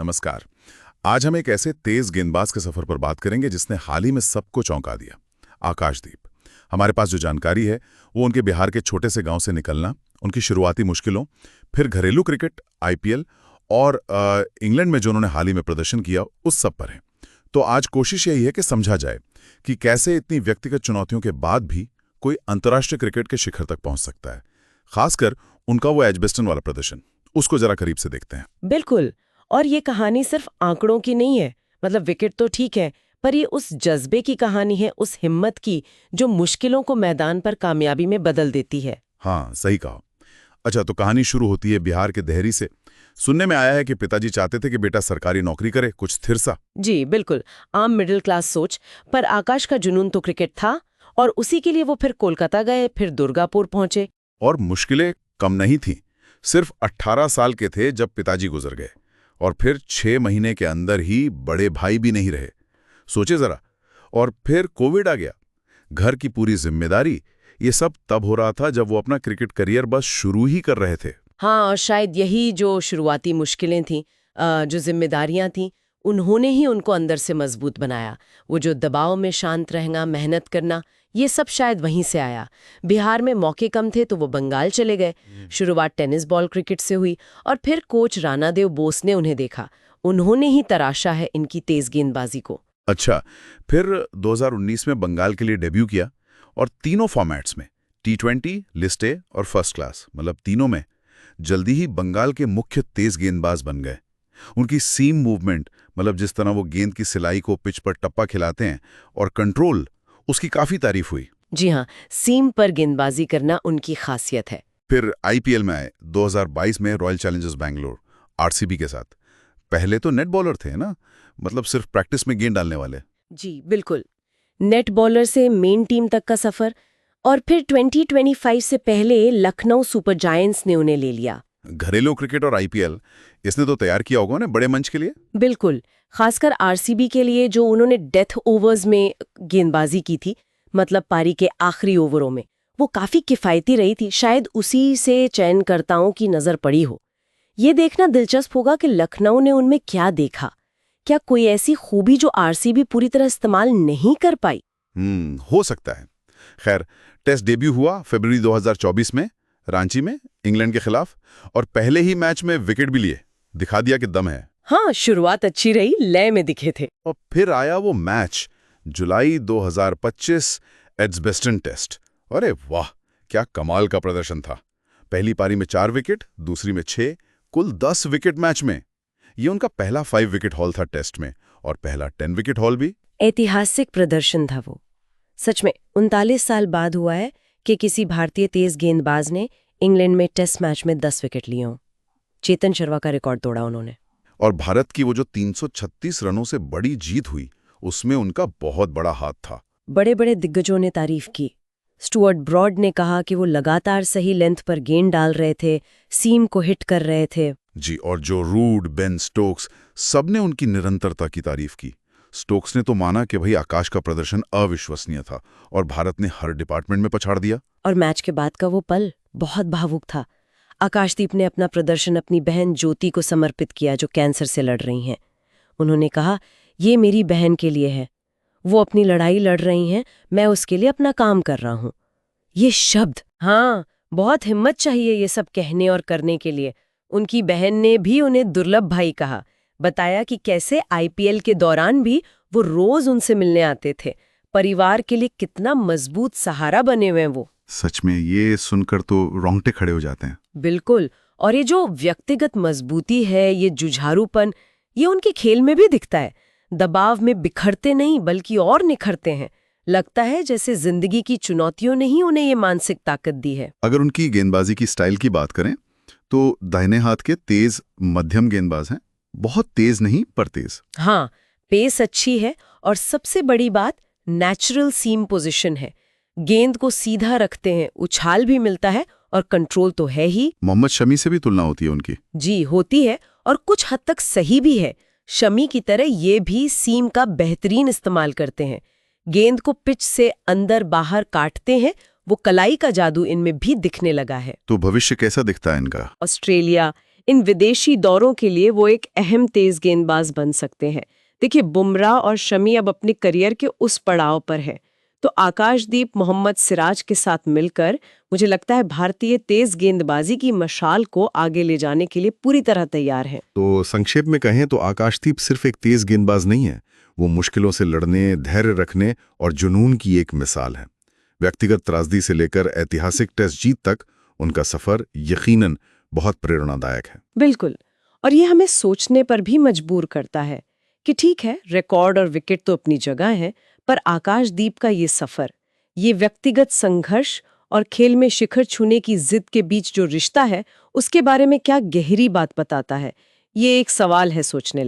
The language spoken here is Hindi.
नमस्कार। आज हम एक ऐसे तेज गेंदबाज के सफर पर बात करेंगे जिसने हाल ही में सबको चौंका दिया। आकाशदीप। हमारे पास जो जानकारी है वो उनके बिहार के छोटे से गांव से निकलना, उनकी शुरुआती मुश्किलों, फिर घरेलू क्रिकेट, आईपीएल और इंग्लैंड में जो उन्होंने हाल ही में प्रदर्शन किया, उस सब पर है। तो आज कोशिश यही है कि समझा जाए कि कैसे इतनी व्यक्तिगत चुनौतियों के बाद भी कोई अंतर्राष्ट्रीय क्रिकेट के शिखर तक पहुंच सकता है। खासकर उनका वो एजबेस्टन वाला प्रदर्शन, उसको जरा करीब से देखते हैं। बिल्कुल। और ये कहानी सिर्फ आंकड़ों की नहीं है। मतलब विकेट तो ठीक है, पर ये उस जज्बे की कहानी है, उस हिम्मत की जो मुश्किलों को मैदान पर कामयाबी में बदल देती है। हाँ, सही कहा। अच्छा, तो कहानी शुरू होती है बिहार के देहरी से। सुनने में आया है कि पिताजी चाहते थे कि बेटा सरकारी नौकरी करे, कुछ स्थिर सा। जी बिल्कुल, आम मिडिल क्लास सोच। पर आकाश का जुनून तो क्रिकेट था, और उसी के लिए वो फिर कोलकाता गए, फिर दुर्गापुर पहुंचे। और मुश्किलें कम नहीं थीं। सिर्फ 18 साल के थे जब पिताजी गुजर गए, और फिर 6 महीने के अंदर ही बड़े भाई भी नहीं रहे। सोचे जरा। और फिर कोविड आ गया। घर की पूरी जिम्मेदारी, ये सब तब हो रहा था जब वो अपना क्रिकेट करियर बस शुरू ही कर रहे थे। हाँ, और शायद यही जो शुरुआती मुश्किलें थीं, जो जिम्मेदारियां थीं, उन्होंने ही उनको अंदर से मजबूत बनाया। वो जो दबाव में शांत रहना, मेहनत करना, ये सब शायद वहीं से आया। बिहार में मौके कम थे तो वो बंगाल चले गए। शुरुआत टेनिस बॉल क्रिकेट से हुई, और फिर कोच रानादेव बोस ने उन्हें देखा। उन्होंने ही तराशा है इनकी तेज गेंदबाजी को। अच्छा, फिर 2019 में बंगाल के लिए डेब्यू किया, और तीनों फॉर्मेट्स में, T20, लिस्ट ए और फर्स्ट क्लास, मतलब तीनों में जल्दी ही बंगाल के मुख्य तेज गेंदबाज बन गए। उनकी सीम मूवमेंट, मतलब जिस तरह वो गेंद की सिलाई को पिच पर टप्पा खिलाते हैं, और कंट्रोल, उसकी काफी तारीफ हुई। जी हाँ, सीम पर गेंदबाजी करना उनकी खासियत है। फिर आईपीएल में आए 2022 में रॉयल चैलेंजर्स बैंगलोर, आरसीबी के साथ। पहले तो नेट बॉलर थे ना, मतलब सिर्फ प्रैक्टिस में गेंद डालने वाले। जी बिल्कुल। नेट बॉलर से मेन टीम तक का सफर, और फिर 2025 से पहले लखनऊ सुपर जायंट्स ने उन्हें ले लिया। घरेलू क्रिकेट और आईपीएल, इसने तो तैयार किया होगा ना बड़े मंच के लिए। बिल्कुल, खासकर आरसीबी के लिए, जो उन्होंने डेथ ओवर्स में गेंदबाजी की थी, मतलब पारी के आखिरी ओवरों में, वो काफी किफायती रही थी। शायद उसी से चयनकर्ताओं की नजर पड़ी हो। ये देखना दिलचस्प होगा कि लखनऊ ने उनमें क्या देखा। क्या कोई ऐसी खूबी जो आरसीबी पूरी तरह इस्तेमाल नहीं कर पाई? हो सकता है। खैर, टेस्ट डेब्यू हुआ फरवरी 2024 में रांची में इंग्लैंड के खिलाफ, और पहले ही मैच में विकेट भी लिए, दिखा दिया कि दम है। हाँ, शुरुआत अच्छी रही, लय में दिखे थे। और फिर आया वो मैच, जुलाई 2025 एड्सबेस्टन टेस्ट। अरे वाह, क्या कमाल का प्रदर्शन था। पहली पारी में 4 विकेट, दूसरी में 6, कुल 10 विकेट मैच में। ये उनका पहला 5 विकेट हॉल था टेस्ट में, और पहला 10 विकेट हॉल भी। ऐतिहासिक प्रदर्शन था वो। सच में 39 साल बाद हुआ है कि किसी भारतीय तेज गेंदबाज ने इंग्लैंड में टेस्ट मैच में 10 विकेट लिए हों। चेतन शर्मा का रिकॉर्ड तोड़ा उन्होंने। और भारत की वो जो 336 रनों से बड़ी जीत हुई, उसमें उनका बहुत बड़ा हाथ था। बड़े बड़े दिग्गजों ने तारीफ की। स्टुअर्ट ब्रॉड ने कहा कि वो लगातार सही लेंथ पर गेंद डाल रहे थे, सीम को हिट कर रहे थे। जी, और जो रूड, बेन स्टोक्स, सबने उनकी निरंतरता की तारीफ की। स्टोक्स ने तो माना कि भाई आकाश का प्रदर्शन अविश्वसनीय था, और भारत ने हर डिपार्टमेंट में पछाड़ दिया। और मैच के बाद का वो पल बहुत भावुक था। आकाशदीप ने अपना प्रदर्शन अपनी बहन ज्योति को समर्पित किया, जो कैंसर से लड़ रही हैं। उन्होंने कहा, ये मेरी बहन के लिए है। वो अपनी लड़ाई लड़ रही हैं, मैं उसके लिए अपना काम कर रहा हूँ। ये शब्द, हाँ, बहुत हिम्मत चाहिए ये सब कहने और करने के लिए। उनकी बहन ने भी उन्हें दुर्लभ भाई कहा। बताया कि कैसे आईपीएल के दौरान भी वो रोज उनसे मिलने आते थे। परिवार के लिए कितना मजबूत सहारा बने हुए हैं वो। सच में ये सुनकर तो रोंगटे खड़े हो जाते हैं। बिल्कुल। और ये जो व्यक्तिगत मजबूती है, ये जुझारूपन, ये उनके खेल में भी दिखता है। दबाव में बिखरते नहीं, बल्कि और निखरते हैं। लगता है जैसे जिंदगी की चुनौतियों ने ही उन्हें ये मानसिक ताकत दी है। अगर उनकी गेंदबाजी की स्टाइल की बात करें, तो दाहिने हाथ के तेज मध्यम गेंदबाज हैं। बहुत तेज नहीं, पर तेज। हाँ, पेस अच्छी है, और सबसे बड़ी बात, नेचुरल सीम पोजीशन है। गेंद को सीधा रखते हैं, उछाल भी मिलता है, और कंट्रोल तो है ही। मोहम्मद शमी से भी तुलना होती है उनकी। जी, होती है, और कुछ हद तक सही भी है। शमी की तरह ये भी सीम का बेहतरीन इस्तेमाल करते हैं। गेंद को पिच से अंदर बाहर काटते हैं। वो कलाई का जादू इनमें भी दिखने लगा है। तो भविष्य कैसा दिखता है इनका? ऑस्ट्रेलिया, इन विदेशी दौरों के लिए वो एक अहम तेज गेंदबाज बन सकते हैं। देखिए, बुमराह और शमी अब अपने करियर के उस पड़ाव पर है, तो आकाशदीप मोहम्मद सिराज के साथ मिलकर मुझे लगता है भारतीय तेज गेंदबाजी की मशाल को आगे ले जाने के लिए पूरी तरह तैयार है। तो संक्षेप में कहें तो आकाशदीप सिर्फ एक तेज गेंदबाज नहीं है, वो मुश्किलों से लड़ने, धैर्य रखने और जुनून की एक मिसाल है। व्यक्तिगत त्रासदी से लेकर ऐतिहासिक टेस्ट जीत तक उनका सफर यकीनन बहुत प्रेरणादायक है। बिल्कुल, और ये हमें सोचने पर भी मजबूर करता है कि ठीक है, रिकॉर्ड और विकेट तो अपनी जगह है, पर आकाशदीप का ये सफर, ये व्यक्तिगत संघर्ष और खेल में शिखर छूने की जिद के बीच जो रिश्ता है, उसके बारे में क्या गहरी बात बताता है। ये एक सवाल है सोचने लायक।